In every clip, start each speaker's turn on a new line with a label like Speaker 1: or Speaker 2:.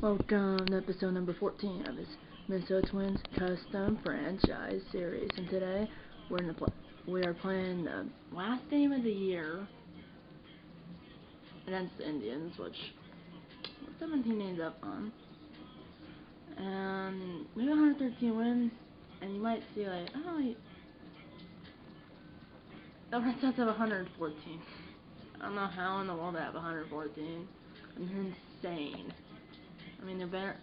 Speaker 1: Welcome to episode number 14 of this Minnesota Twins Custom Franchise Series, and today we are playing the last game of the year against the Indians, which we're 17 games up on, and we have 113 wins. And you might see like, oh, the Red Sox have 114. I don't know how in the world they have 114. I mean, they're insane. I mean, they're better.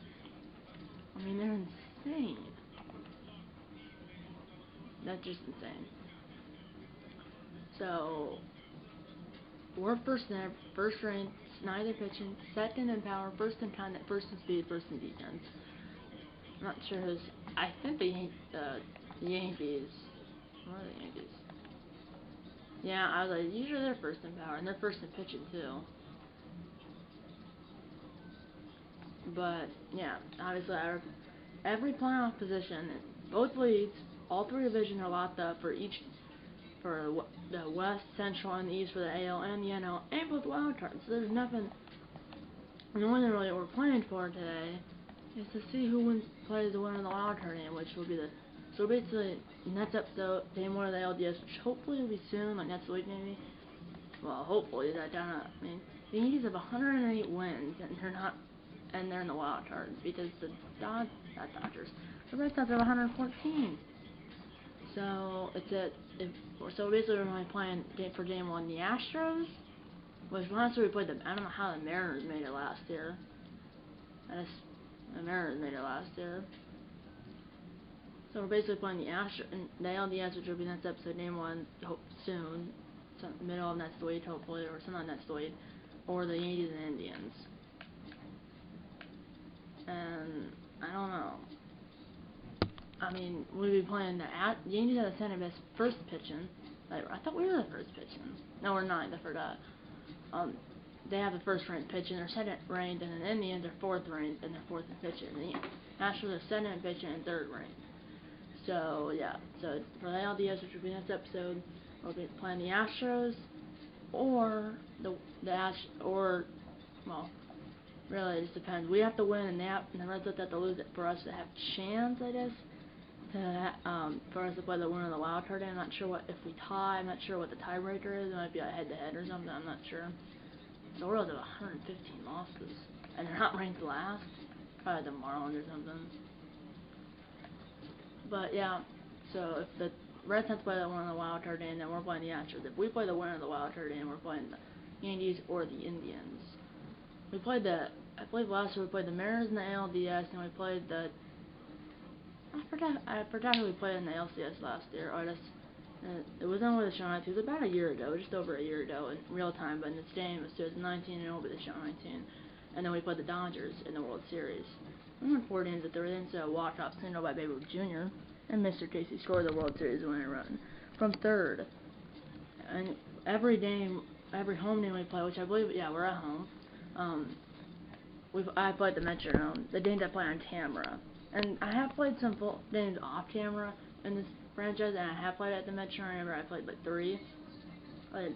Speaker 1: I mean, they're insane. That's just insane. So, we're first ranked, Snyder pitching, second in power, first in contact, first in speed, first in defense. I'm not sure who's. I think the Yankees. What are the Yankees? Yeah, I was like, usually they're first in power, and they're first in pitching too. But yeah, obviously every playoff position, both leagues, all three divisions are locked up for the West, Central, and the East for the AL and the NL, and both wild cards. So there's nothing. The only thing really we're playing for today is to see who plays the winner of the wild card game, which will be the. So basically, next episode, game one of the LDS, which hopefully will be soon, like next week maybe. Well, hopefully that down. I mean, the Yankees have 108 wins, and they're not. And they're in the wild cards because the the Red Sox have 114. So so basically we're only playing for game one the Astros, which last year we played I don't know how the Mariners made it last year. The Mariners made it last year. So we're basically playing the Astros and the LDS, which will be next episode, game one, soon, middle of next week hopefully, or sometime next week, or the Yankees and Indians. And I don't know. I mean, we'll be playing the Yankees have the second best first pitching. Like, I thought we were the first pitching. No, we're not. I forgot. They have the first ranked pitching. They're second ranked, and then the Indians are fourth ranked, and they're fourth in pitching. The Astros are second in pitching and third ranked. So yeah. So for the LDS, which will be next episode, we'll be playing the Astros, or well. Really, it just depends. We have to win, and the Red Sox have to lose it for us to have a chance, I guess, for us to play the winner of the wild card. I'm not sure if we tie. I'm not sure what the tiebreaker is. It might be a head-to-head or something. I'm not sure. The Orioles have 115 losses, and they're not ranked last. Probably the Marlins or something. But yeah, so if the Red Sox play the winner of the wild card game, then we're playing the Astros. If we play the winner of the wild card game, we're playing the Yankees or the Indians. I played last year, we played the Mariners in the ALDS, and we played I forgot who we played in the LCS last year. It was on with the show 19. It was about a year ago, just over a year ago in real time, but in this game it was 2019 and over the show 19. And then we played the Dodgers in the World Series. We won 4 games at the end, so a walk-off single by Babe Ruth Jr. and Mr. Casey scored the World Series winning run from third. And every home game we play, which I believe, yeah, we're at home. I played the Metronome, the games I play on camera, and I have played some full games off camera in this franchise, and I have played at the Metronome. Remember, I played like 3. And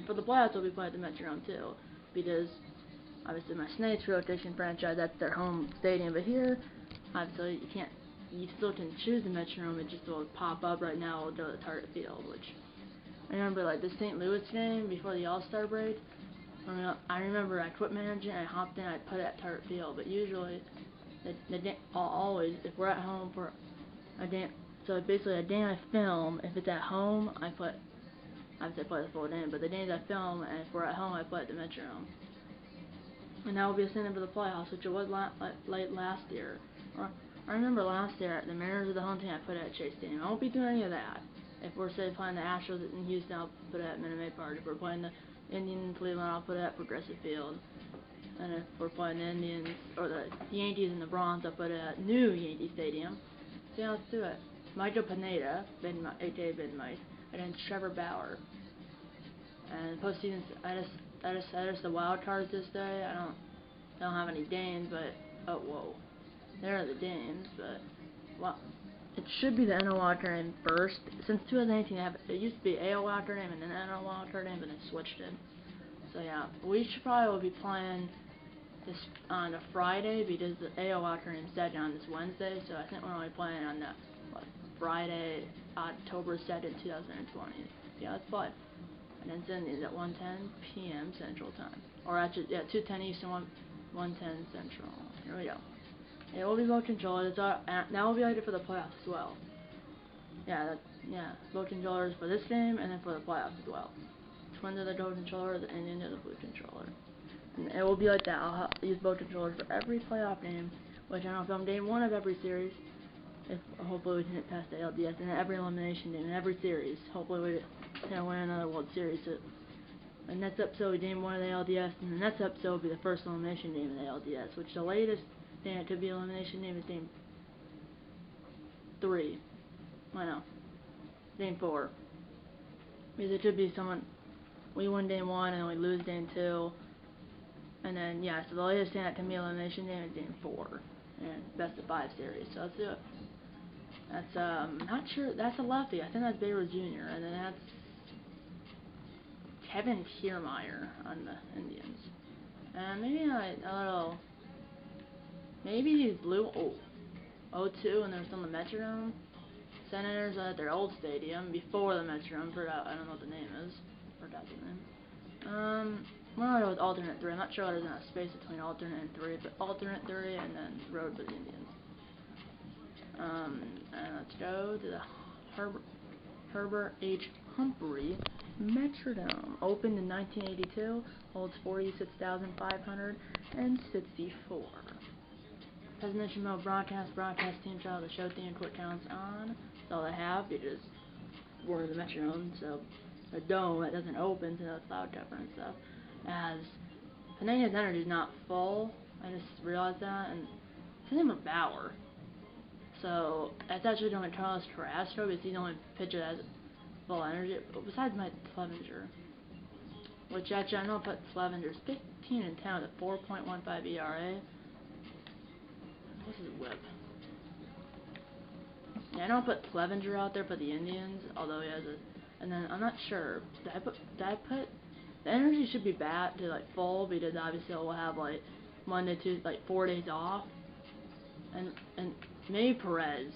Speaker 1: for the playoffs, we'll be playing at the Metronome too, because obviously my Snakes rotation franchise, that's their home stadium. But here, obviously you still can choose the Metronome. It just will pop up right now. We'll go to the Target Field, which I remember like the St. Louis game before the All-Star break. I remember I quit managing, I hopped in, I put it at Target Field, but usually, always, if we're at home for a day, so basically a day I film, if it's at home, I play the full game, but the days I film, and if we're at home, I play at the Metronome. And that will be a stand-in for the playoffs, which it was late last year. I remember last year, the Mariners are the home team, I put it at Chase Stadium. I won't be doing any of that. If we're, say, playing the Astros in Houston, I'll put it at Minute Maid Park. If we're playing the Indians in Cleveland, I'll put it at Progressive Field. And if we're playing the Indians, or the Yankees and the Bronx, I'll put it at New Yankee Stadium. So yeah, let's do it. Michael Pineda, a.k.a. Ben Mike, and then Trevor Bauer. And postseason, I just the wild cards this day. I don't have any games, but there are the games, but well, it should be the NL wild card game first. Since 2018, it used to be AL wild card game and then NL wild card game, but they switched it. So yeah, we should probably be playing on a Friday because the AO Wildcard tournament set on this Wednesday, so I think we're only playing on the Friday, October 2nd, 2020. Yeah, let's play. And then Sundays at 1:10 p.m. Central Time. Or actually, yeah, 2:10 Eastern, 1:10 Central. Here we go. It will be vote controllers. That will be added for the playoffs as well. Yeah, vote controllers for this game and then for the playoffs as well. Twins are the gold controller and Indians are the blue controller. And it will be like that. I'll use vote controllers for every playoff game, which I don't know if I'm game 1 of every series. If hopefully we can get past the LDS, and every elimination game in every series. Hopefully we can win another World Series. So, the next episode we game 1 of the LDS, and the next episode will be the first elimination game of the LDS, which the latest thing it could be elimination game is game 3. I know. Game 4. Because it could be someone, we win game 1 and we lose game 2. And then, yeah, so the latest thing that can be elimination game is game 4. And best of 5 series. So let's do it. That's, not sure, that's a lefty. I think that's Baylor Jr. And then that's Kevin Kiermaier on the Indians. And maybe a little, maybe he's blue, 0-2, and there's on the Metrodome. Senators at their old stadium before the Metrodome. I don't know what the name is. Forgot the name. We're gonna go with alternate 3. I'm not sure there's not a space between alternate and 3, but alternate 3 and then road for the Indians. And let's go to the Herbert H. Humphrey Metrodome. Opened in 1982, holds 46,564. Presidential mode broadcast team style, the show theme, quick counts on. That's all they have because we're in the Metrodome, so a dome that doesn't open to the cloud cover and stuff. As Penna's energy is not full, I just realized that, and his name is Bauer. So that's actually going to Carlos Carrasco because he's the only pitcher that has full energy, besides Mike Clevenger. Which actually I know put Clevenger's 15-10 with a 4.15 ERA. What's his whip? Yeah, I don't put Clevenger out there for the Indians, although he has a. And then I'm not sure. Did I put? The energy should be back to like full because obviously we'll have like Monday, Tuesday, like 4 days off, and maybe Perez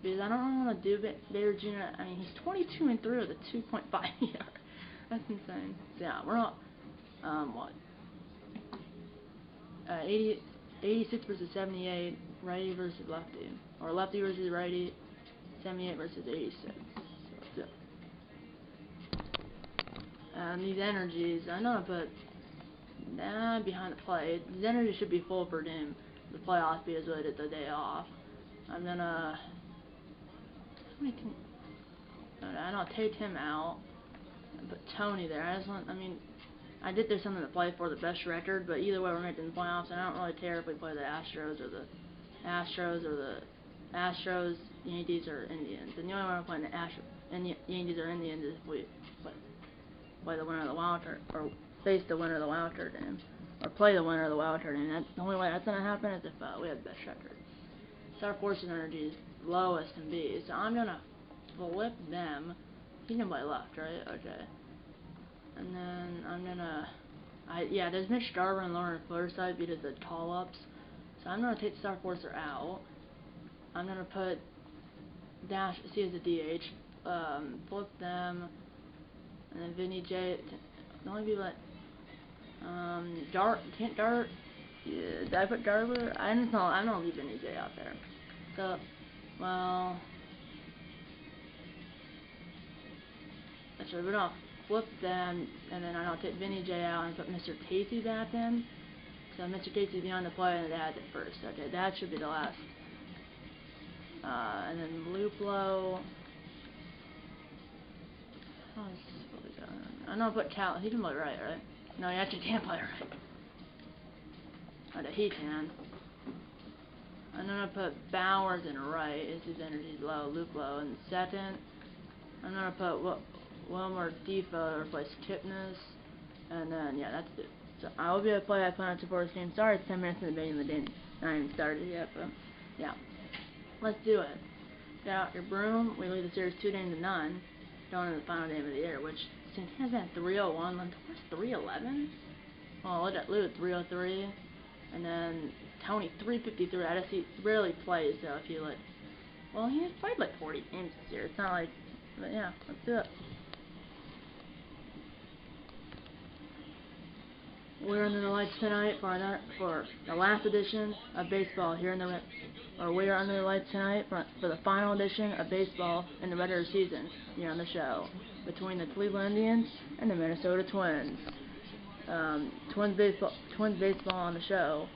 Speaker 1: because I don't want to do Bader Jr. I mean he's 22-3 with a 2.5 ERA. That's insane. So yeah, we're not. What? 86 versus 78, righty versus lefty, or lefty versus righty, 78 versus 86. So that's it. These energies, I know, but behind the plate, these energies should be full for game. The playoffs because really did the day off. I'm gonna. I don't take him out and put Tony there. I did there's something to play for the best record, but either way we're making the playoffs, and I don't really care if we play the Astros, Yankees, or Indians. And the only way we're playing the Yankees or Indians is if we play the winner of the wild card, or face the winner of the wild card game, or play the winner of the wild card game. That's the only way that's gonna happen is if we have the best record. Star Force energy is lowest can be, so I'm gonna flip them. He can play left, right? Okay. And then I'm gonna, there's Mitch Garver and Lauren Fleurside because of the call-ups. So I'm gonna take Star Forcer out. I'm gonna put Dash C as a DH. Flip them, and then Vinny J. The only people that Dart. Yeah, did I put Garver? I don't leave Vinny J out there. So, well, actually, we're not. Flip them, and then I'll take Vinny J out and put Mr. Casey back in. So Mr. Casey's behind the plate and that's it first. Okay, that should be the last. And then Luplo. I'm gonna put Cal. He can play right? No, he actually can't play right. Okay, he can. I'm gonna put Bowers in right. His energy's low. Luplo in second. I'm gonna put Wilmer Defoe to replace Kipnis, and then that's it. So I will be able to play that Planet Support game. Sorry, it's 10 minutes in the beginning of the game. Not even started yet, but yeah, let's do it. Get out your broom. We lead the series 2-0, going into the final game of the year, which Santana's at 301. What's 311? Oh, look at 303. And then Tony 353. I just he rarely plays, so if you like, well, he's played like 40 games this year. It's not like, but yeah, let's do it. We're under the lights tonight for the last edition of baseball here in the we are under the lights tonight for the final edition of baseball in the regular season here on the show between the Cleveland Indians and the Minnesota Twins. Twins baseball on the show.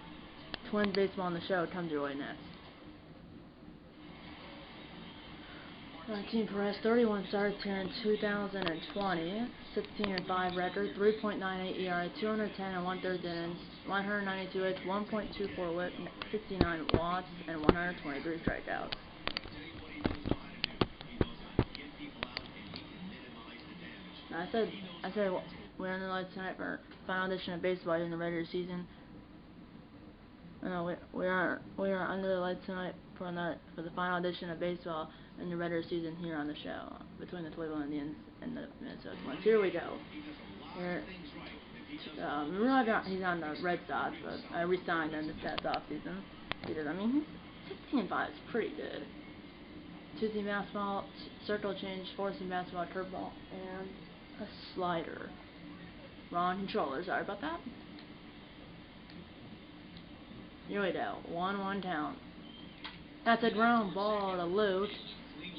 Speaker 1: Twins baseball on the show comes your way next. 19 Perez, 31 starts here in 2020, 16-5 record, 3.98 ERA, 210 and 1/3 innings, 192 hits, 1.24 WHIP, 69 watts, and 123 strikeouts. I said we're on the lights tonight for final edition of baseball in the regular season. No, we are under the lights tonight for the final edition of baseball in the regular season here on the show between the Cleveland Indians and the Minnesota Twins. Here we go. Here, he's on the Red Sox, but I re-signed him this past offseason because I mean he's 16-5 is pretty good. 2-seam fastball, circle change, 4-seam fastball, curveball, and a slider. Wrong controller. Sorry about that. Here we go. 1-1 count. That's a ground ball to Luke.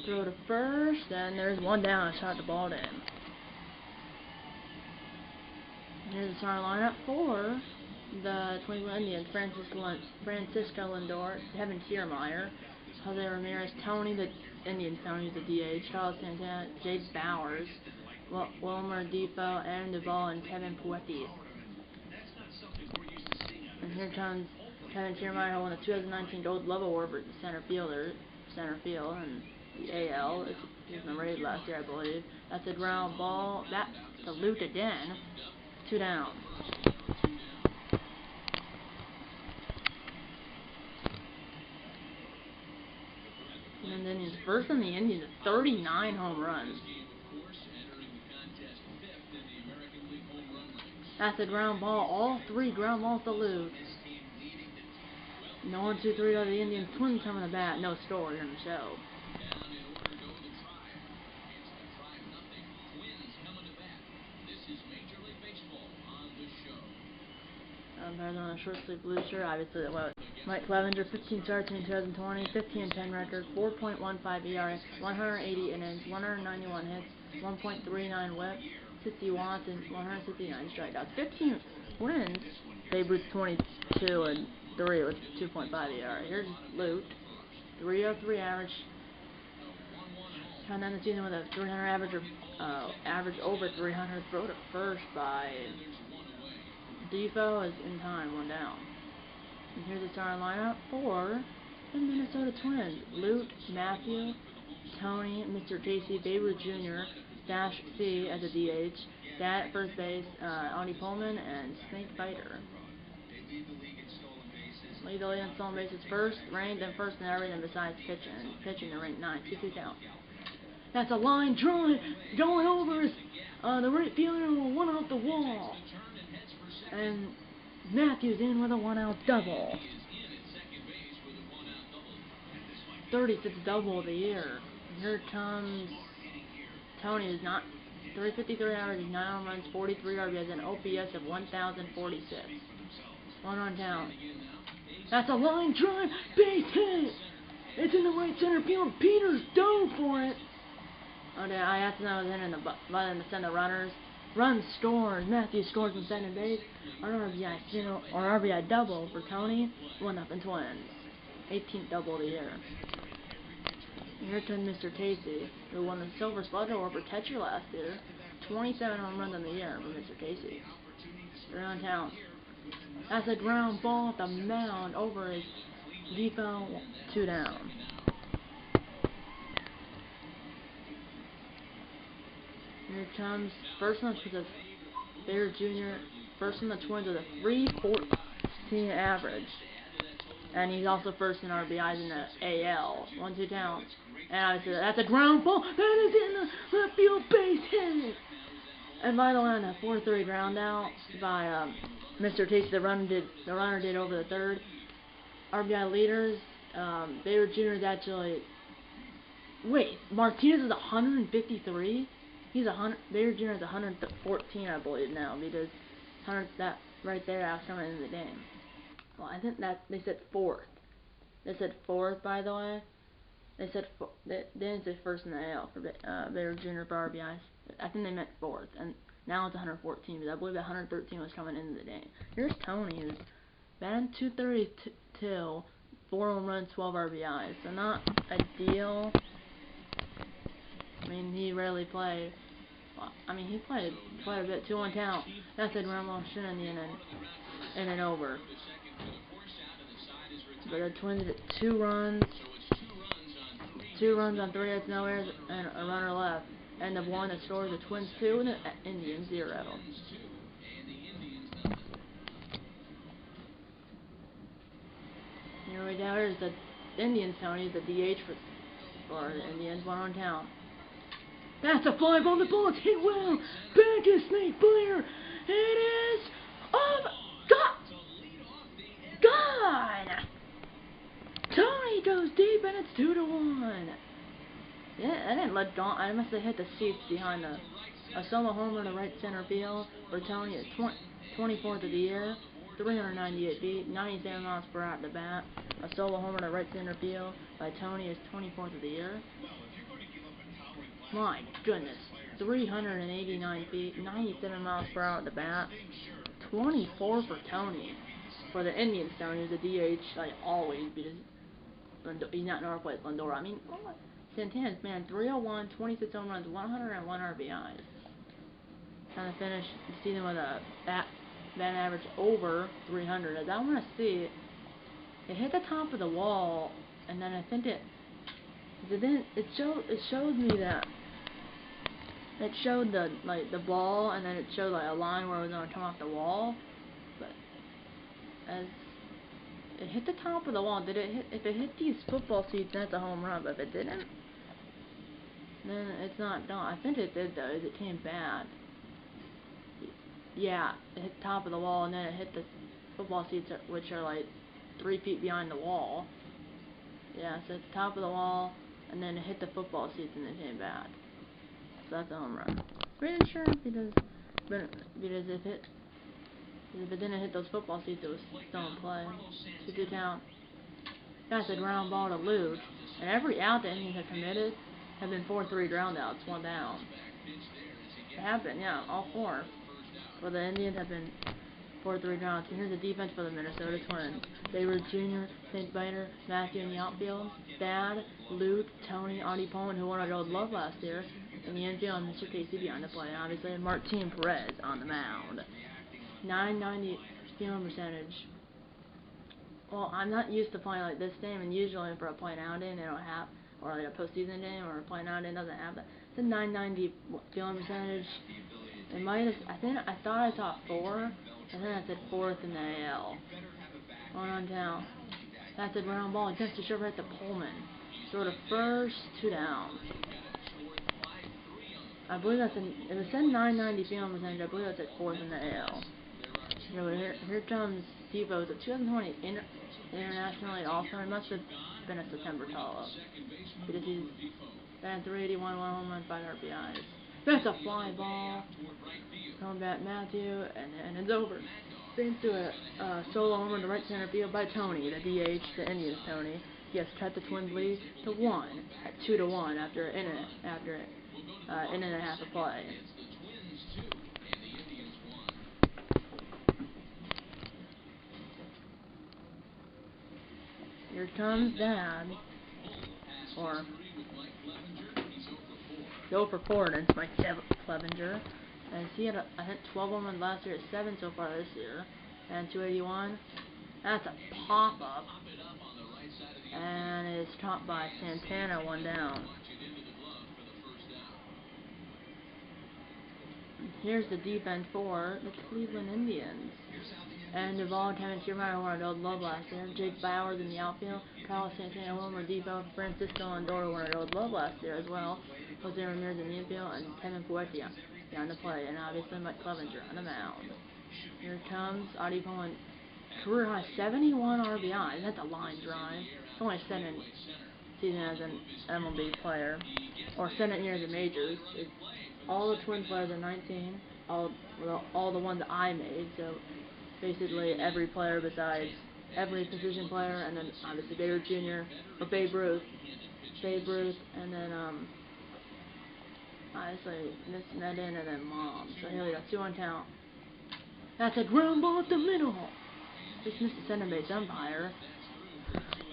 Speaker 1: Throw to first, and there's one down. Shot the ball in. Here's the starting lineup for the Cleveland Indians: Francisco Lindor, Kevin Kiermaier, Jose Ramirez, Tony the Indians. Tony's the DH. Carlos Santana, Jake Bowers, Wilmer Defoe, Aaron Duvall, and Kevin Puetti. And here comes Kevin Kiermaier, who won the 2019 Gold Glove Award for center field, and the AL. He was number 8 last year, I believe. That's a ground ball. That's to Luke again. 2 down. And the Indians first in the Indians, 39 home runs. That's a ground ball. All 3 ground balls to Luke. No 1-2-3 of the Indians. Twins coming to bat. No score here in the show. Bears on a short sleeve blue shirt. Obviously, that was Mike Clevenger. 15 starts in 2020. 15-10 record. 4.15 ERA. 180 innings. 191 hits. 1.39 WHIP. 60 watts and 169 strikeouts. 15 wins. Babe Ruth 22 and 3 with 2.5 ERA. Here's Luke. 303 average. Counting down the season with a 300 average or average over 300. Throw to first by Defoe is in time, 1 down. And here's the starting lineup for the Minnesota Twins: Luke, Matthew, Tony, Mr. Casey, Babe Ruth Jr., Dash C as a DH, Dad at first base, Audie Pullman, and Snake Fighter. Lead the league in stolen bases first, ranked in first in everything besides pitching. Pitching to rank 9, 2-2 count. That's a line drive going over the right fielder, one off the wall. And Matthews in with a 1-out double. 36th double of the year. Here comes Tony. Is not 353 average, 9 home runs, 43 RBIs, and OPS of 1,046. 1-on count. That's a line drive, base hit. It's in the right center field. Peters dove for it. Okay, I asked him I was in the button to send the runners. Runs scored. Matthews scores from second base. An RBI single or RBI double for Tony. 1-0 Twins. 18th double of the year. Here comes Mr. Casey, who won the Silver Slugger Award for catcher last year. 27 home runs in the year for Mr. Casey. 3-on count. That's a ground ball at the mound over his Defoe. 2 down. Here comes first one for the Bears Jr. First in the Twins with a 3.14 average. And he's also first in RBIs in the AL. 1-2 count. And obviously that's a ground ball. That is in the left field base hit. And by the way, on a 4-3 ground out by Mr. Tasty, the runner did over the third. RBI leaders, Bader Jr. is actually. Wait, Martinez is 153. He's 100. Bader Jr. is 114, I believe now, because that right there after coming in the game. Well, I think that they said fourth. They said fourth, by the way. They said they didn't say first in the AL for Bader Jr. for RBIs. I think they meant fourth, and now it's 114 because I believe that 113 was coming into the game. Here's Tony, who's batting .232, 4 home runs, 12 RBIs. So not ideal. I mean, he rarely played. Well, I mean, he played quite a bit. 2-1 count. That's a ground ball shit in the inning over. But the Twins hit 2 runs. 2 runs on 3 hits, no errors, and a runner left. And the one that scores the Twins 2 and the Indians 0. Here we go. Here's the Indians. Tony, the DH for the Indians. 1-on count. That's a fly ball. The ball is hit well. Back to Snake Blair. It is gone. Tony goes deep, and it's 2-1. Yeah, I didn't let Dawn. I must have hit the seats behind a solo homer to right center field for Tony at 24th of the year, 398 feet, 97 miles per hour at the bat. A solo homer to right center field by Tony is 24th of the year. My goodness, 389 feet, 97 miles per hour at the bat. 24 for Tony. For the Indians, Tony is a DH like always because he's not nor plays Lindor. I mean, Santana's man, 301, 26 home runs, 101 RBIs. Trying to finish the season with a bat average over 300. As I want to see it hit the top of the wall, and then I think it showed me that it showed the ball, and then it showed like a line where it was going to come off the wall. But as it hit the top of the wall, did it hit? If it hit these football seats, that's a home run. But if it didn't, then it's not done. I think it did though. It came bad. Yeah, it hit the top of the wall, and then it hit the football seats, which are like 3 feet behind the wall. Yeah, so it's the top of the wall, and then it hit the football seats, and it came back. So that's a home run. Pretty sure because if it didn't hit those football seats, it was still in play. 2-2 count. That's a ground ball to Luke, and every out the Indians have committed have been 4-3 ground outs, 1 down. It happened, yeah, all 4. For the Indians have been 4-3 ground outs. And here's the defense for the Minnesota Twins. Bader Jr., St. Bader, Matthew in the outfield, Thad, Luke, Tony, Audie Pullman, who won our Gold Glove last year, in the infield, and Mr. Casey behind the plate, and obviously Martin Perez on the mound. 990 stealing percentage. Well, I'm not used to playing like this game, and usually for a play out in, they don't have, or like a postseason game, or a play out in doesn't have that. It's a 990 stealing percentage. It might have. I thought I saw 4. I think I said 4th in the AL. 1-on down. That's a ground ball. Just to shove right to Pullman. Throw to first, 2 down. I believe that's it was said 990 stealing percentage. I believe that's at 4th in the AL. Here comes Devo, the 2020 International League All-Star. It must have been a September call-up because he's batting 381, 1 home run, 5 RBIs. That's a fly ball. Coming back Matthew, and it's over. Thanks to a solo homer to right center field by Tony, the DH, the Indians Tony. He has cut the Twins lead to 1 at 2-1 after an inning and a half of play. Here comes Dad, or go for 4 against Mike Clevenger. And he had, I think, 12 home runs last year, 7 so far this year. And 281. That's a pop-up. And it's topped by Santana, 1 down. Here's the defense for the Cleveland Indians. And Duvall, Kevin Kiermaier won a Gold Glove last year. Jake Bowers in the outfield. Carlos Santana, Wilmer Depot, Francisco Lindor won a Gold Glove last year as well. Jose Ramirez in the infield, and Kevin Puetia behind the plate, and obviously Mike Clevenger on the mound. Here comes Audie Pullen. Career high 71 RBI. That's a line drive. It's only second season as an MLB player, or second year as a majors. All the Twins players are 19. All the ones I made. So basically every player besides every position player, and then obviously Babe Ruth Jr. or Babe Ruth, and then obviously Miss Medin, and then Mom. So here we go, 2-1 count. That's a ground ball up the middle. Just missed the center base umpire.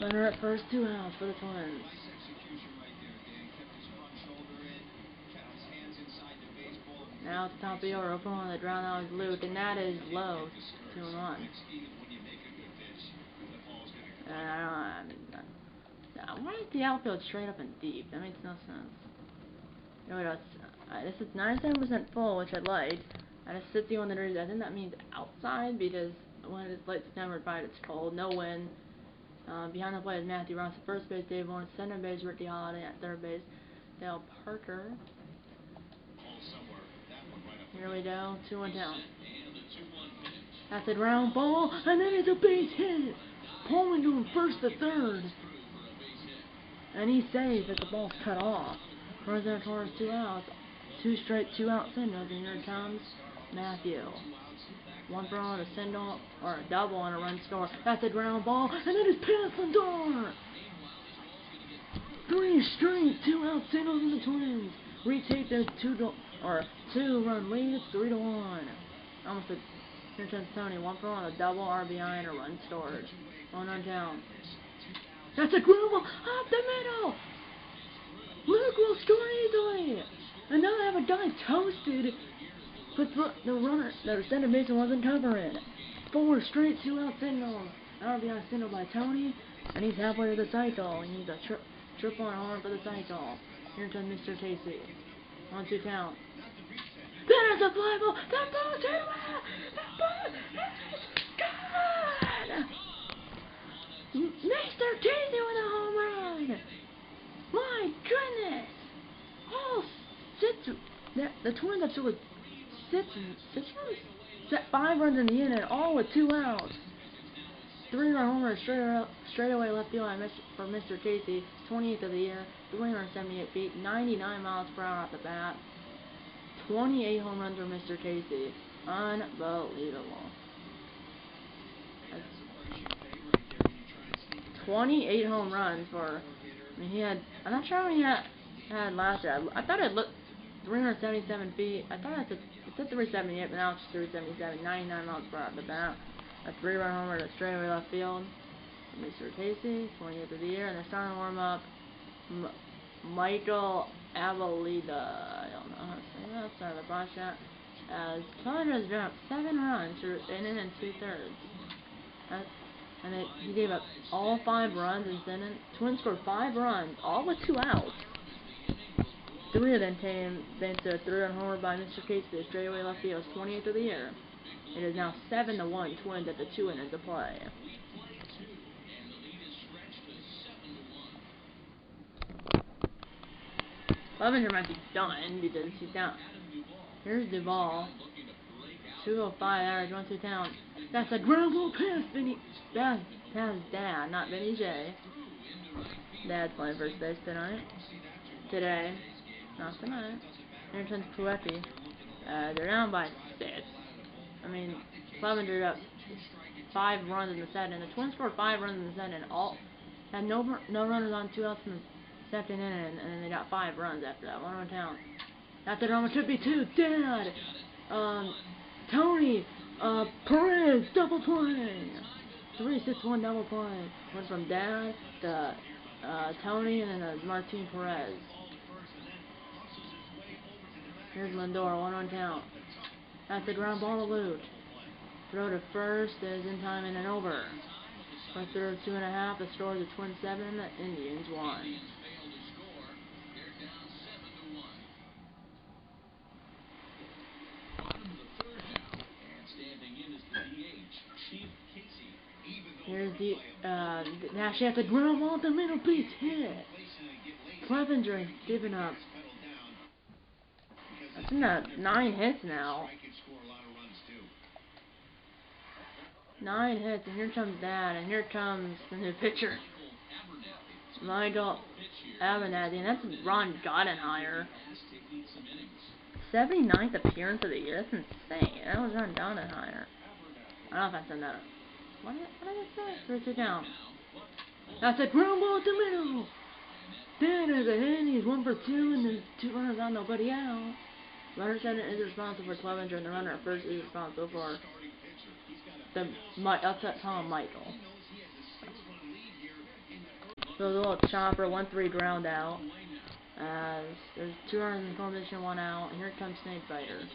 Speaker 1: Runner at first, 2 outs for the Twins. Now at the top of the order, open on the ground out is Luke, and that is low, 2-1. Why is the outfield straight up and deep? That makes no sense. No, this is 97% full, which I like. At a 61 degrees, I think that means outside, because when it's late September, it's cold. No wind. Behind the plate is Matthew Ross at first base, Dave Warren, center base, Ricky Holiday at third base, Dale Parker. Here we go, 2-1 down. That's a ground ball, and then it's a base hit. Pullman going first to third. And he's safe as the ball's cut off. Runs there towards 2 outs. 2 straight 2-out singles, and here comes Matthew. 1 for on a single, or a double on a run score. That's a ground ball, and then it's past Lindor. 3 straight 2-out singles in the Twins. Retake their 2-run lead. It's 3-1. Almost a here comes Tony. 1 for on a double RBI and a run scored. 1 down. That's a ground ball up the middle. Luke will score easily. And now they have a guy toasted, but the center baseman wasn't covering. 4 straight 2-out singles. RBI single by Tony, and he's halfway to the cycle. He needs a triple and home for the cycle. Here comes Mr. Casey. 1-2 count. That is a fly ball. That ball is hit. That ball is gone. Mr. Casey with a home run. My goodness. All 6. The Twins have scored 6 runs? 5 runs in the inning, all with 2 outs. 3-run homer straight away left field for Mr. Casey, 28th of the year, 378 feet, 99 miles per hour off the bat. 28 home runs for Mr. Casey. Unbelievable. That's 28 home runs for. I mean, he had. I'm not sure how many he had last year. I thought it looked 377 feet. I thought it said 378, but now it's just 377. 99 miles per hour off the bat. A 3-run homer to straightaway left field. Mr. Casey, 20th of the year, and they're starting to warm up. Michael Avalita. I don't know how to say that. Sorry, the broad shot. As Clevenger has given up 7 runs through an inning and 2/3. He gave up all 5 runs in this inning. Twins scored 5 runs, all with 2 outs. 3 of them came thanks to a 3-run homer by Mr. Casey, the straightaway left field, 28th of the year. It is now 7-1 Twins at the 2 innings of play. Clevenger might be done because he's down. Here's Duvall. 205 average, 1-2 count. That's a ground ball past Dad, not Vinny J. Dad's playing first base today, not tonight. Here comes Puepi. They're down by 6. I mean, Clevenger up 5 runs in the second. The Twins scored 5 runs in the second. All had no runners on 2 outs in the second inning, and then they got 5 runs after that. 1-1 count. That's the drama should be 2. Dad, Tony, Perez double play. 3-6-1 double play. Went from Dad to Tony, and then Martin Perez. Here's Lindor, 1-1 count. That's the ground ball to Luke. Throw to first is in time and over. For third 2.5, the score is a Twins 7, the Indians 1. Here's the now she has to ground ball the middle base hit. Clevenger has given up That's in the 9 hits now. 9 hits, and here comes Dad, and here comes the new pitcher, Michael Abernathy, and that's Ron Gottenheimer. 79th appearance of the year. That's insane. That was Ron Gottenheimer. I don't know if I said that. What did I say? 3-2 down. That's a ground ball at the middle. Dan is ahead. He's 1 for 2, and there's 2 runners on, nobody out. Runner second is responsible for 12 injured, and the runner at first is responsible for I'll call him Michael. So the little chopper, 1-3 ground out. As there's 2 runners in formation, 1 out, and here comes Snakebiter.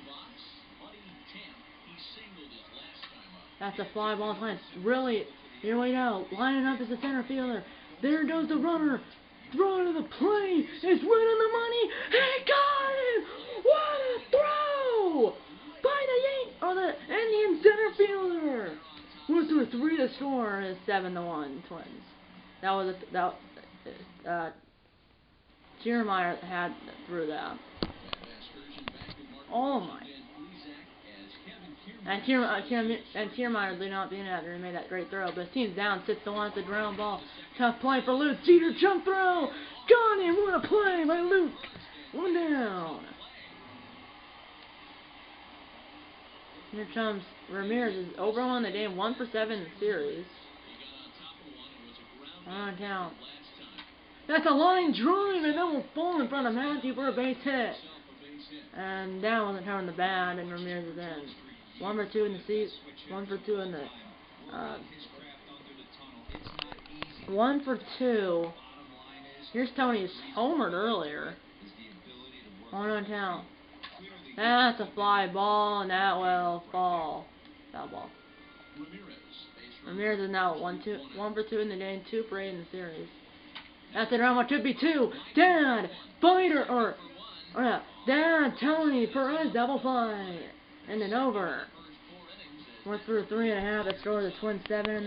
Speaker 1: That's a fly ball. It's really, here we go, lining up as a center fielder. There goes the runner. Throw to the plate. It's right on the money. He got it. What a throw by the Indian center fielder. Who's through 3 to score, and it's 7-1 Twins. That was Kiermaier had through that. Oh my! And Kiermaier did not being after he made that great throw, but his team's down 6-1 at the ground ball. Tough play for Luke Jeter, jump throw, got him! What a play by Luke! 1 down. Here comes Ramirez, is over on the game, 1 for 7 in the series. On count. That's a line drive, and that will fall in front of Matthew for a base hit. And that wasn't covering the bat, and Ramirez is in. 1 for 2 in the seats. 1 for 2 in the. 1 for 2. Here's Tony's homered earlier. 1 on count. That's a fly ball, and that will fall. Foul ball. Ramirez is now 1 for 2 in the game, 2 for 8 in the series. That's it, around what could be 2. Dad, Fighter, Dad, Tony, Perez, double play. And then over. Went through 3.5. That score the Twins 7 and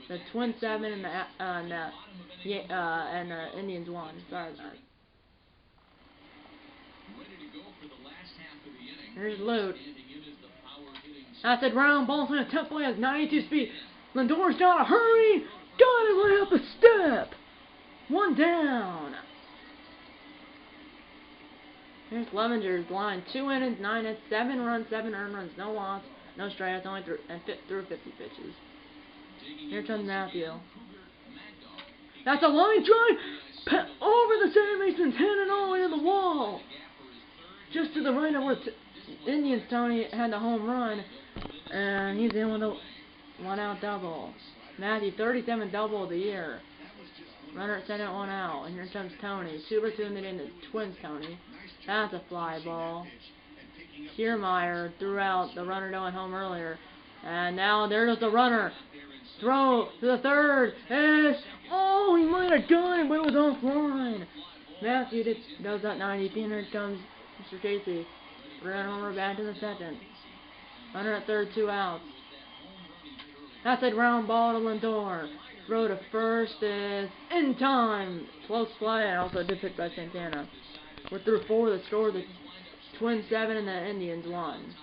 Speaker 1: the Twins 7 and the Indians 1. Sorry about it. Here's Luke. That's a ground ball from a tough play, has 92 speed. Lindor's got to hurry. Got it right up a step. 1 down. Here's Levinger's line. 2 innings, 9 hits, 7 runs, 7 earned runs, no loss, no strikeouts, only through 50 pitches. Here comes Matthew. That's a line drive over the center baseman's head and all the way to the wall. Just to the right of where Indians Tony had the home run, and he's in with a 1-out double. Matthew, 37th double of the year. Runner at second, 1 out, and here comes Tony. 2 for 2 in the game, the Twins Tony. That's a fly ball. Kiermaier threw out the runner going home earlier, and now there goes the runner. Throw to the third, and he might have got it, but it was offline. Matthew does that 90 feet, and here comes Mr. Casey. Run homer back to the second. Runner at third, 2 outs. That's a ground ball to Lindor. Throw to first is in time. Close play, and also a good pick by Santana. We're through 4. The score, the Twins 7 and the Indians 1.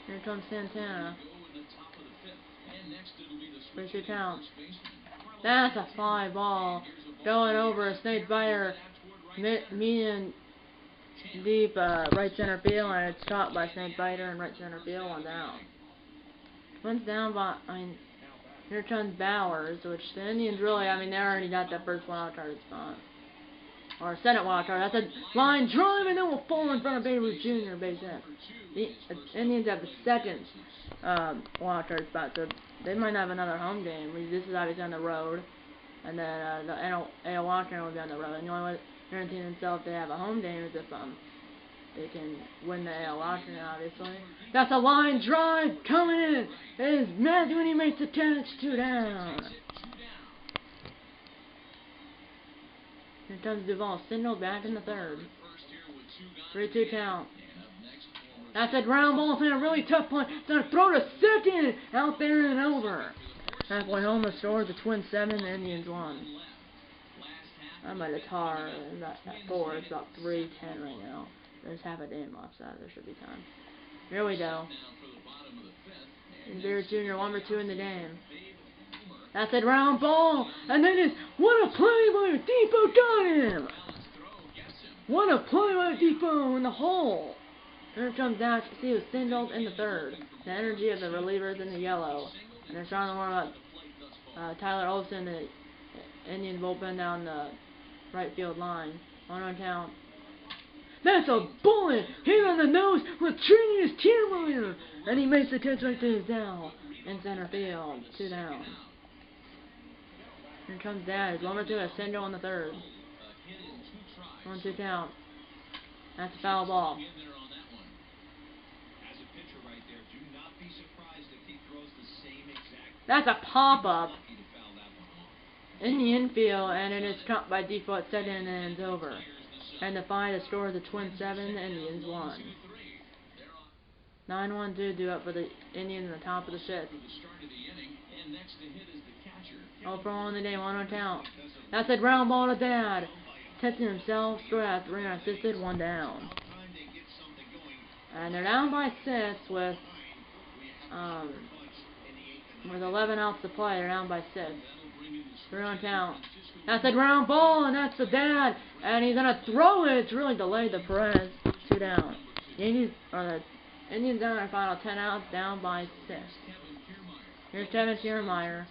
Speaker 1: Here comes Santana. Where's your count? That's a fly ball. Going over a Snakebiter, medium deep right center field, and it's caught by Snakebiter in right center field. 1 down. Twins down by, here comes Bowers, which the Indians really, they already got that first wild card spot. Or second wild card. That's a line drive, and then will fall in front of Babe Ruth Jr. base hit. The Indians have the second wild card spot, so they might have another home game. This is obviously on the road. And then the AL wild card will be on the road. And the only way guaranteeing themselves they have a home game is if they can win the AL wild card, obviously. That's a line drive coming in. It is Matthew, and he makes the catch. 2 down. Here comes Duvall. Single back in the third. 3-2 count. That's a ground ball from a really tough play. It's going to throw to second. Out there and over. Halfway home, the score, the Twins 7, the Indians 1. I'm at a tar, and that's at 4. It's about 3:10 right now. There's half a game left, so there should be time. Here we go. And there's Junior, 1-2 in the game. That's a ground ball, and then it's what a play by Depot, got him! What a play by Depot in the hole! Here comes Dash. See who's singled in the 3rd. The energy of the relievers in the yellow, and they're trying to warm up Tyler Olsen, the Indian bullpen down the right field line. 1 on count. That's a bullet hit on the nose with Trinius Tiermeyer, and he makes the catch right to his down in center field. 2 down. Here comes Dash. 1-2, a single on the 3rd. 1-2 count. That's a foul ball. That's a pop-up in the infield, and it is caught by Depot at 2nd, and it's over. And the final score is the Twins 7, the Indians 1. 9-1-2 due up for the Indians in the top of the 6th. Oh, for on the day, 1 on count. That's a ground ball to Dad. Testing himself, scored at 3 unassisted, 1 down. And they're down by 6 with 11 outs to play. They're down by 6. 3 on count. That's a ground ball, and that's the Dad, and he's gonna throw it. It's really delayed the Perez. 2 down. The Indians down in final 10 outs, down by 6. Here's Kevin Kiermaier.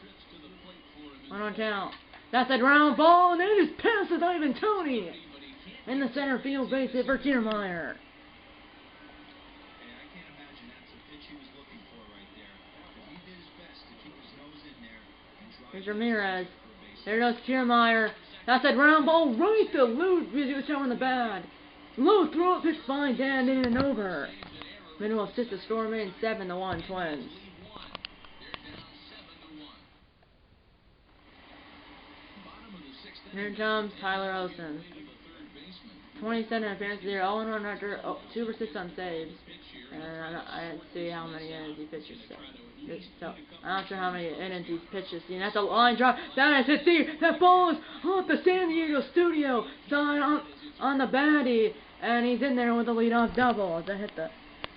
Speaker 1: 1 on count. That's a ground ball, and it is past with Ivan Toney in the center field base hit for Kiermaier. Here's Ramirez. There goes Kiermaier. That's a ground ball right to Lou because he was showing the bad. Lou throw up his fine down in and over. Minimum assist to score in 7-1 Twins. Here comes Tyler Olsen. 27 appearances here, 0-1 record, 2 for 6 on saves. And I didn't see how many innings he pitches. So I'm not sure how many innings he's pitched this season. That's a line drive. That is hit deep. That ball is off the San Diego studio sign on the baddie. And he's in there with a leadoff double. That hit the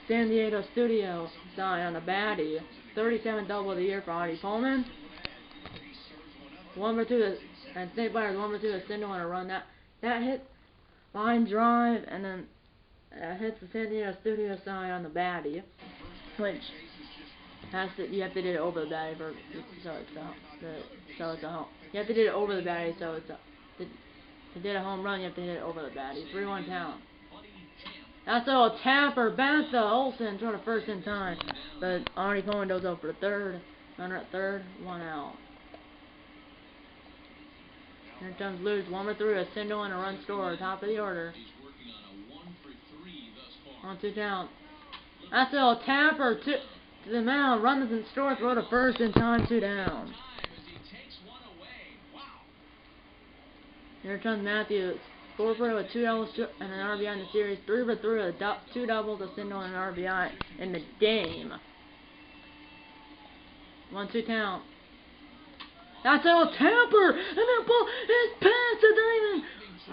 Speaker 1: San Diego studio sign on the baddie. 37th double of the year for Artie Pullman. 1-2, and St. Byers 1-2, a single and a run. That hit line drive, and then hits the San Diego studio sign on the baddie, which you have to do it over the baddie so it's a home. You have to do it over the baddie so it's to hit a home run. You have to hit it over the baddie. 3-1 count. That's a little tapper. Back to Olsen trying to first in time, but Artie Pullman goes over to 3rd. Runner at 3rd, 1 out. Here comes Luz, 1-3, a single and a run scorer, top of the order. 1-2 count. That's a little tapper to the mound. Run doesn't score, throw to first in time, 2 down. Here comes Matthews, 4-for with 2 doubles and an RBI in the series. 3-for-3 with 2 doubles, a single and an RBI in the game. 1-2 count. That's a little tapper, and that ball is past the diamond.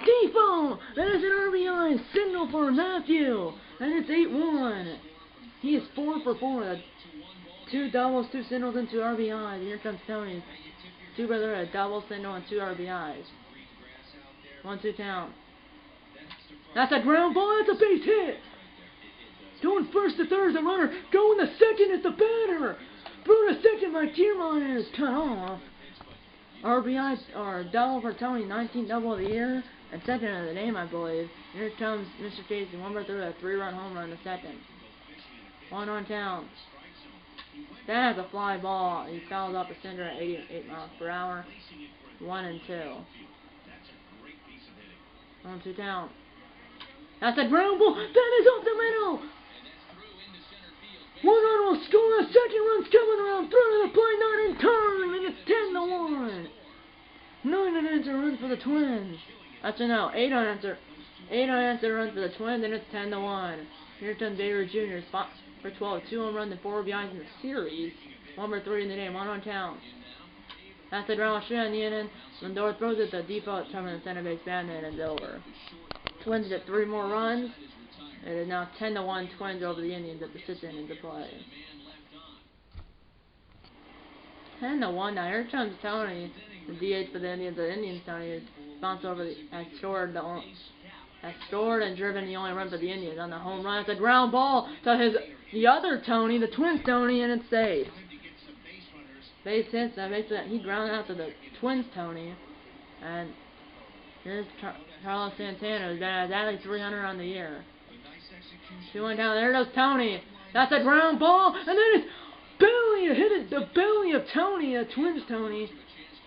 Speaker 1: Depot, that is an RBI signal for Matthew, and it's 8-1. He is 4-for-4 with 2 doubles, 2 singles, and 2 RBIs. Here comes Tony, 2-for-3, a double, single, and 2 RBIs. 1-2 count. That's a ground ball. That's a base hit. Going first to 3rd is the runner. Going to 2nd is the batter. Through to 2nd by Kiermaier is cut off. RBI or double for Tony, 19th double of the year, and 2nd of the game, I believe. Here comes Mr. Casey, 1-3, a 3-run home run in the 2nd. 1 on count. That is a fly ball. He fouls off the center at 88 miles per hour. 1-2. 1-2 count. That's a ground ball. That is off the middle. 1 run will score. A 2nd run's coming around. Throw to the plate, not in time, and it's 10-1. 9 unanswered runs for the Twins. Actually, no, 8 unanswered runs for the Twins, and it's 10-1. Here comes Bader Jr. spot for 12, 2 home runs and 4 RBIs in the series. 1-3 in the game. 1 on count. That's the ground shooting in the inning. Lindor throws it to default terminal center base band and it's over. Twins get 3 more runs. It is now 10-1 Twins over the Indians at the 6th inning to play. 10-1. Now here comes Tony, the DH for the Indians. The Indians Tony is bounced over has scored and driven the only run for the Indians on the home run. It's a ground ball to the other Tony, the Twins Tony, and it's saved. Base hits. He grounded out to the Twins Tony, and here's Carlos Santana, who's got exactly 300 on the year. 2-1 down. There goes Tony. That's a ground ball, and then it's belly. It hit the belly of Tony, the Twins Tony,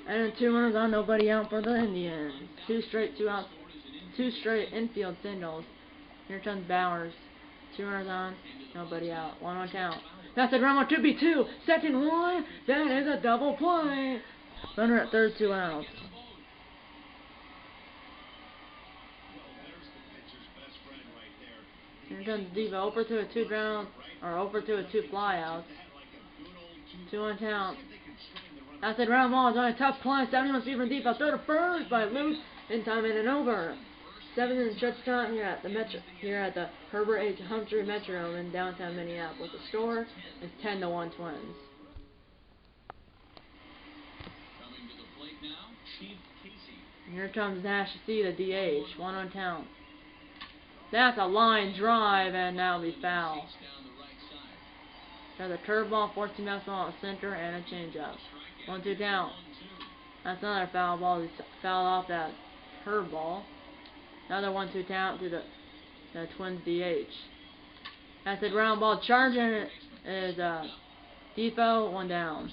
Speaker 1: and 2 runners on, nobody out for the Indians. 2 straight infield singles. Here comes Bowers. 2 runners on, nobody out. 1-1 count. That's a ground ball. 2-2. Second one. That is a double play. Runner at third, 2 outs. Here comes Devo. 0-2 a 2 ground, or 0-2 a 2 flyouts. 2-1 count. That's a ground ball. It's on a tough play. 71 feet from Devo. Throw to first by Luke. In time and over. 7th inning stretch time here at the Herbert H. Humphrey Metrodome in downtown Minneapolis. The score is 10-1 Twins. And here comes Nash to see the DH. 1-1 count. That's a line drive, and that'll be foul. There's a curveball, 14 fastball at center, and a changeup. 1-2 count. That's another foul ball. He fouled off that curveball. Another 1-2 count to the Twins DH. That's a ground ball. Charging is Defoe, 1 down.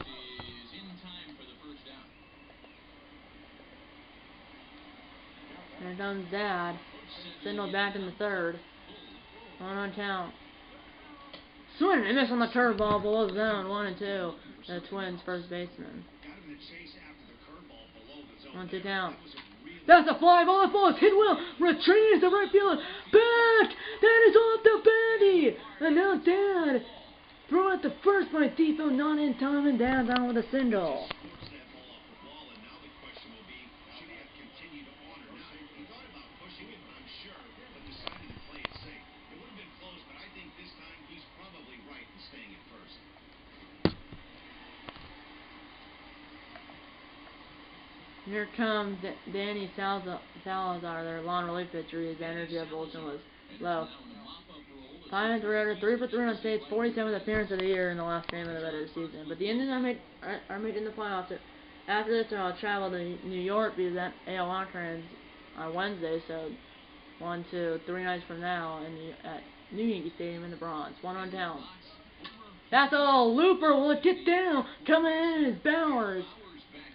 Speaker 1: Here comes Dad. Signal back in the 3rd. 1-1 count. Swing and miss on the curveball below zone. 1-2. The Twins first baseman. 1-2 count. That's a fly ball. The ball is hit well. Retrieves the right fielder. Back. That is off the bandy. And now Dad throw at the first by Defoe, not in time, and Dad's on with a single. Here comes Danny Salazar, their long relief pitcher. His energy at Bolton was low. 5 3 for 3 on State's 47th appearance of the year in the last game of the regular season. But the Indians are made in the playoffs. After this, they'll travel to New York because that AL Wildcard ends on Wednesday. So 1, 2, 3 nights from now at New Yankee Stadium in the Bronx. 1-1 down. That's a little looper. Will it get down? Coming in is Bowers.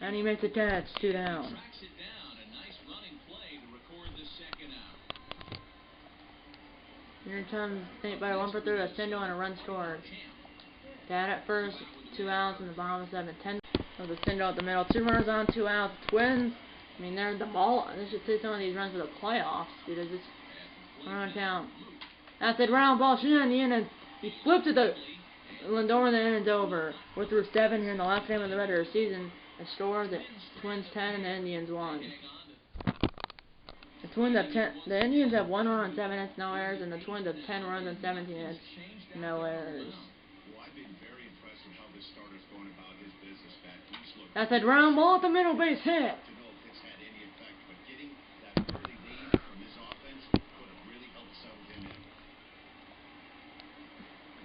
Speaker 1: And he makes a catch, 2 down. Here comes St. by 1 for 3, a single and a run scored. Dad at first, 2 outs in the bottom of the 7th. 10 with a single at the middle. 2 runners on, 2 outs. Twins. I mean, they're the ball. They should see some of these runs for the playoffs because it's 1-1 count. That's a ground ball. Shooting on the end, and he flips it to Lindor, and the inning's over. We're through 7 here in the last game of the regular season. The score, the Twins 10 and the Indians 1. The Twins have 10. The Indians have 1 run on 7 hits, no errors, and the Twins have 10 runs on 17 hits, no errors. That's a ground ball at the middle base hit.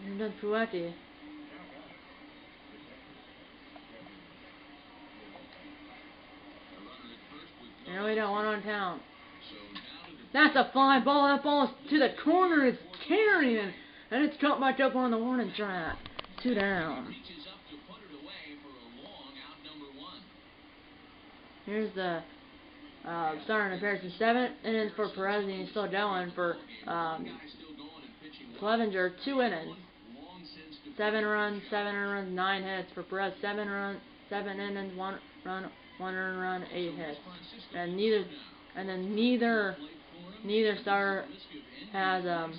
Speaker 1: Here comes Puetti. Here we go, 1-1 count. That's a fly ball. That ball is to the corner. It's carrying, and it's caught back up on the warning track. 2 down. Here's the starting appearance in 7 innings for Perez, and he's still going for Clevenger. 2 innings. 7 runs, 9 hits for Perez. 7 innings, 1 run, 1 earned run, 8 hits. And neither starter had a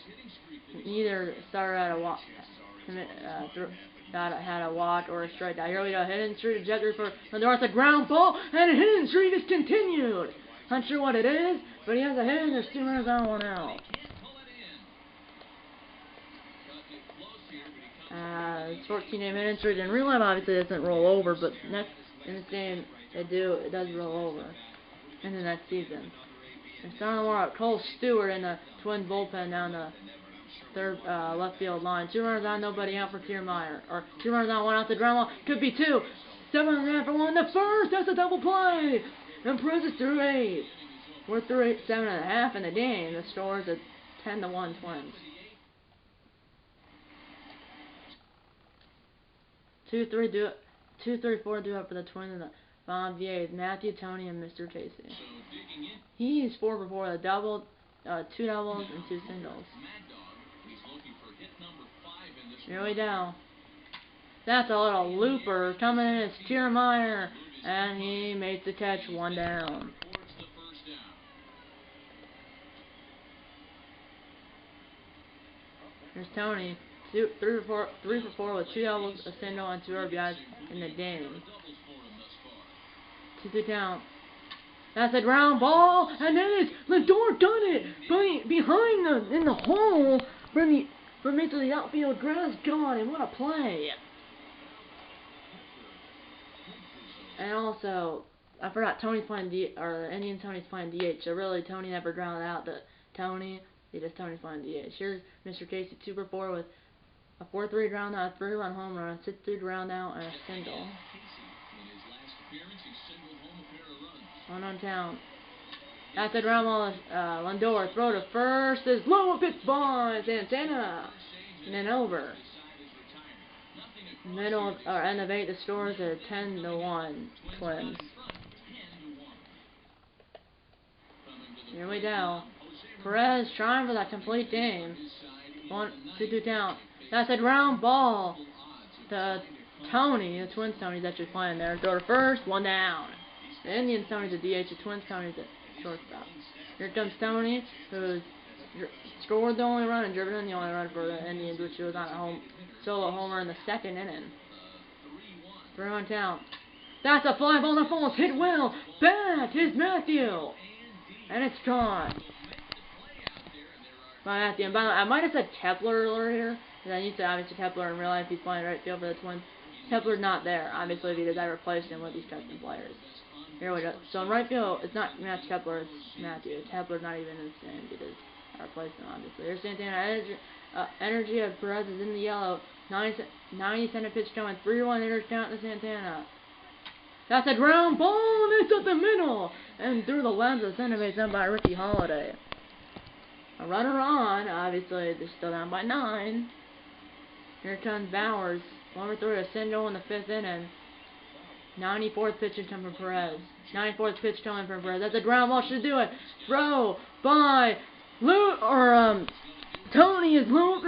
Speaker 1: walk. had a walk or a strikeout. Here we go. Hidden streak trajectory for Lindor. It's a ground ball, and a hidden streak is continued. Not sure what it is, but he has a hit, and there's 2 runners on, 1 out. It's 14-game hidden streak. In real life, obviously, it doesn't roll over, but next in this game, it does roll over in the next season. And starting the war, Cole Stewart in the Twins bullpen down the third left field line. 2 runners on, nobody out for Kiermaier. Or 2 runners on, 1 out to ground ball. Could be 2. 7 for 1. The first. That's a double play. And Perez is through 8. We're through 7.5 in the game. The score is a 10-1 Twins. 2-3-4 do up for the Twins in the bottom VAs. Matthew, Tony, and Mr. Casey. He's 4 for 4 with a double, 2 doubles, and 2 singles. Here we go. That's a little looper coming in. It's Kiermaier, and he makes the catch. 1 down. Here's Tony. 3 for 4 with 2 doubles, a single, and 2 RBIs in the game. 2-2 count. That's a ground ball, and then it's Lindor done it behind in the hole from into the outfield grass. Gone, and what a play! And also, I forgot Tony's playing the Indian Tony's playing DH. So really, Tony never grounded out the Tony's playing DH. Here's Mr. Casey, 2 for 4 with a 4-3 ground out, a 3-run home run, a 6-3 ground out, and a single. 1 on town. That's a ground ball. Lindor throw to first is low, pitch by Santana, and then over. Middle or end of 8. The score is a 10-1 Twins. Here we go. Perez trying for that complete game. 1-2 count. That's a ground ball. The Twins Tony's actually playing there. Throw to first, 1 down. The Indians Tony's a DH, the Twins Tony's a shortstop. Here comes Tony, who's scored the only run and driven in the only run for the Indians, which was on a solo homer in the 2nd inning. 3 on count. That's a fly ball that falls, hit well. Back is Matthew, and it's gone by Matthew. And by the way, I might have said Kepler earlier, because I used to obviously Kepler in real life. He's playing right field for the Twins. Kepler's not there, obviously, because I replaced him with these custom players. Here we go. So in right field, it's not Matt Kepler, it's Matthew. Kepler's not even in the game because I replaced him, obviously. Here's Santana. Energy of Perez is in the yellow. 90 center pitch coming. 3-1 hitters count to Santana. That's a ground ball, and it's up the middle. And through the lens of center base done by Ricky Holiday. A runner on. Obviously, they're still down by 9. Here comes Bowers. 1 for 3, a single in the 5th inning. 94th pitch coming from Perez. 94th pitch coming from Perez. That's a ground ball. Should do it. Throw by Tony is low.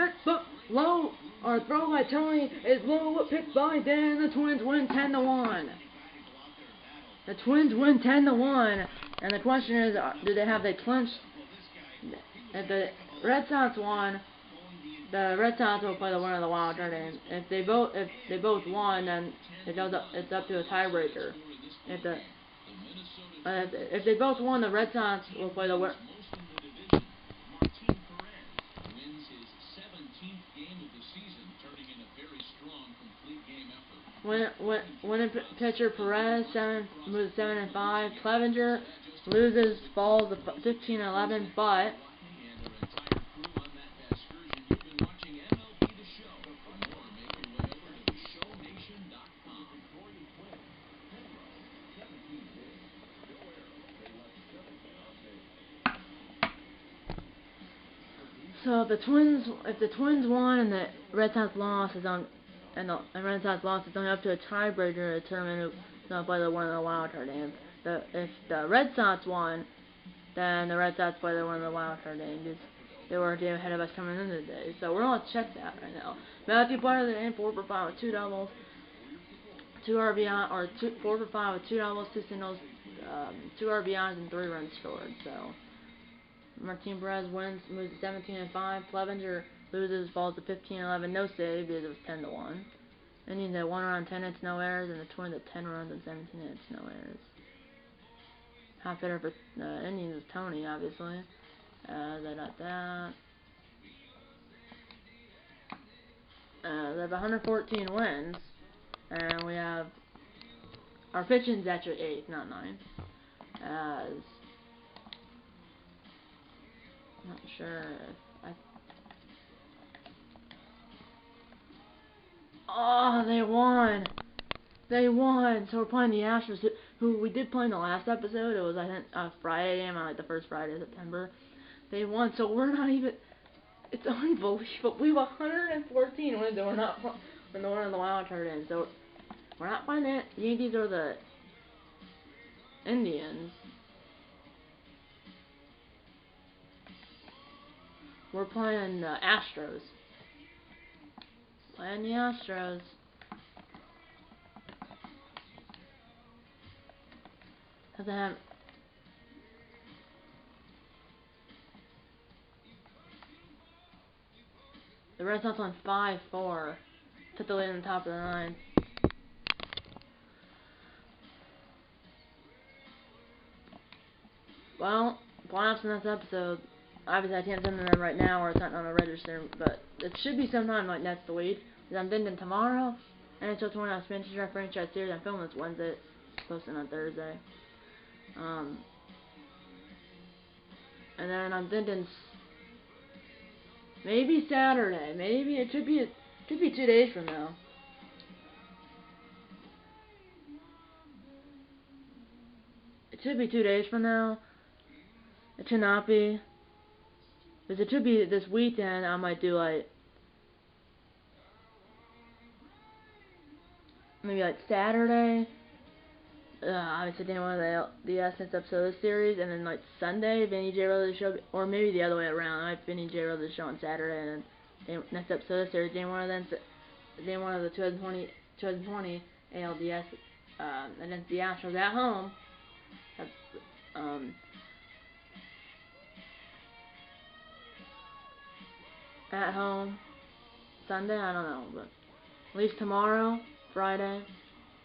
Speaker 1: Or throw by Tony is low. Picked by Dan. The Twins win 10-1. The Twins win 10-1. And the question is, do they have they clinched? If the Red Sox won, the Red Sox will play the winner of the wild card game. If they both won, then it's up to a tiebreaker. If they both won, the Red Sox will play the winner. Winning pitcher Perez moves 7-5. Clevenger loses, falls to 15-11, but so if the Twins won and the Red Sox lost is on, and the Red Sox lost is only up to a tiebreaker to determine who's going to play the winner of the wild card game. If the Red Sox won, then the Red Sox play the winner of the wild card game because they were a game ahead of us coming into the day. So we're all checked out right now. Matthew player of the game, 4 for 5 with 2 doubles, 2 RBI, or 4 for 5 with 2 doubles, 2 singles, 2 RBIs, and 3 runs scored. So Martin Perez wins, moves to 17-5. Clevenger loses, falls to 15-11, no save because it was 10-1. Indians at 1 run, 10 hits, no errors, and the Twins at 10 runs and 17 hits, no errors. Half hitter for Indians is Tony, obviously. They have 114 wins, and we have our pitching's actually 8th, not 9th. As I'm not sure if Oh, they won! They won! So we're playing the Astros, who we did play in the last episode. It was, I think, a Friday game on like the first Friday of September. They won, so we're not even. It's unbelievable. We have 114 wins, and we're not when the one of the wild card in. So we're not playing the Yankees or the Indians. We're playing the Astros. Playing the Astros. Cause I have. The Red Sox on 5-4. Took the lead on the top of the 9th. Well, playoffs in this episode. Obviously, I can't send them right now, or it's not on a register, but it should be sometime like next week. Because I'm thinking tomorrow, NHL 29 Spanish Draft Franchise Series. I'm filming this Wednesday, posting on Thursday. And then I'm thinking maybe Saturday. Maybe it should be 2 days from now. It should be 2 days from now. It should not be. Because it should be this weekend. I might do like maybe like Saturday. Obviously, didn't want the Essence episode of the series, and then like Sunday, Vinny J. Rose show, or maybe the other way around. I have Vinny J. Rose show on Saturday, and then next episode of the series, day one of the 2020 ALDS against the Astros at home. At home, Sunday, I don't know, but at least tomorrow, Friday.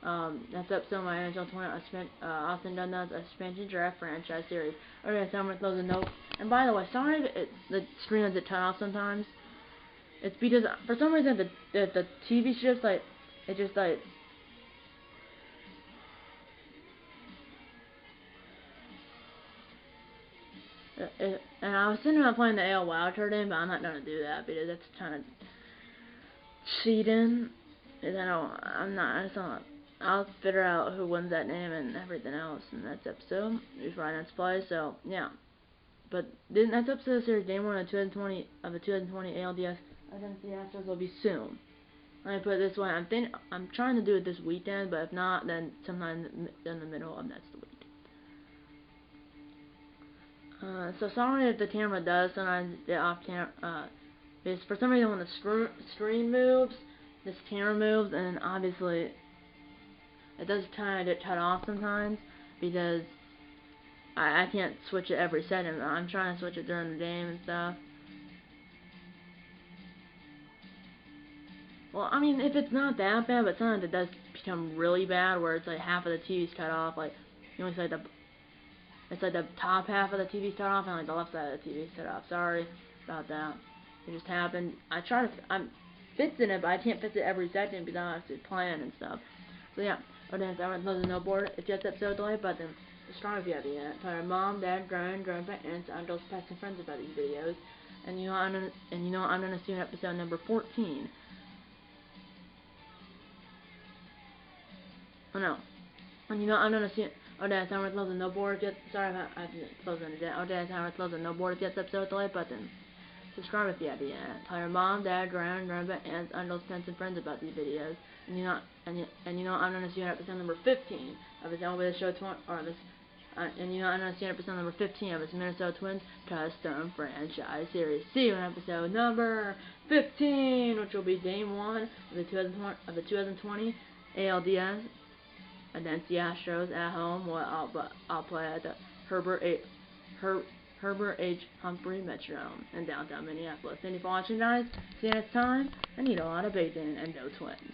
Speaker 1: That's episode of my NHL 20 Austin Dundas Expansion Draft Franchise Series. Okay, so I'm going to close a note. And by the way, sorry if the screen doesn't turn off sometimes. It's because, for some reason, the TV shifts, like, it just, like, and I was thinking about playing the AL Wildcard game, but I'm not going to do that because that's kind of cheating. I'll figure out who wins that name and everything else in the next episode before I next play. So yeah, but the next episode of the series, game 1 of the 2020 ALDS against the Astros will be soon. Let me put it this way: I'm trying to do it this weekend, but if not, then sometime in the middle of next week. So sorry if the camera does sometimes get off camera. Because for some reason when the screen moves, this camera moves, and obviously it does kind of get cut off sometimes because I can't switch it every second. I'm trying to switch it during the game and stuff. Well, I mean, if it's not that bad, but sometimes it does become really bad where it's like half of the TV's cut off. Like, you know, it's like the top half of the TV's cut off and like the left side of the TV's cut off. Sorry about that. It just happened. I'm fixing it, but I can't fix it every second because I'm actually playing and stuff. So yeah, I'm going to close the note board. If you have the episode delay button, subscribe if you haven't yet. Tell your mom, dad, grandpa, aunts, uncles, pets, and friends about these videos. And you know I'm gonna see you in episode number 14. Oh no. And you know I'm gonna see it. Oh, Dad, time to close the no board. Sorry, I have to close it. Oh, Dad, time to close the no board. If you episode delay button. Subscribe if you haven't yet. Tell your mom, dad, grandpa, aunts, uncles, pets, and friends about these videos. And you know I'm gonna see you in episode number 15 of this MLB show and you know I'm gonna see you in episode number 15 of this Minnesota Twins custom franchise series. See you in episode number 15, which will be game 1 of the 2020 ALDS against the Astros at home. Well, I'll play at the Herbert Herbert H. Humphrey Metrodome in downtown Minneapolis. Thank you for watching, guys. See you next time. And eat a lot of bacon and no twins.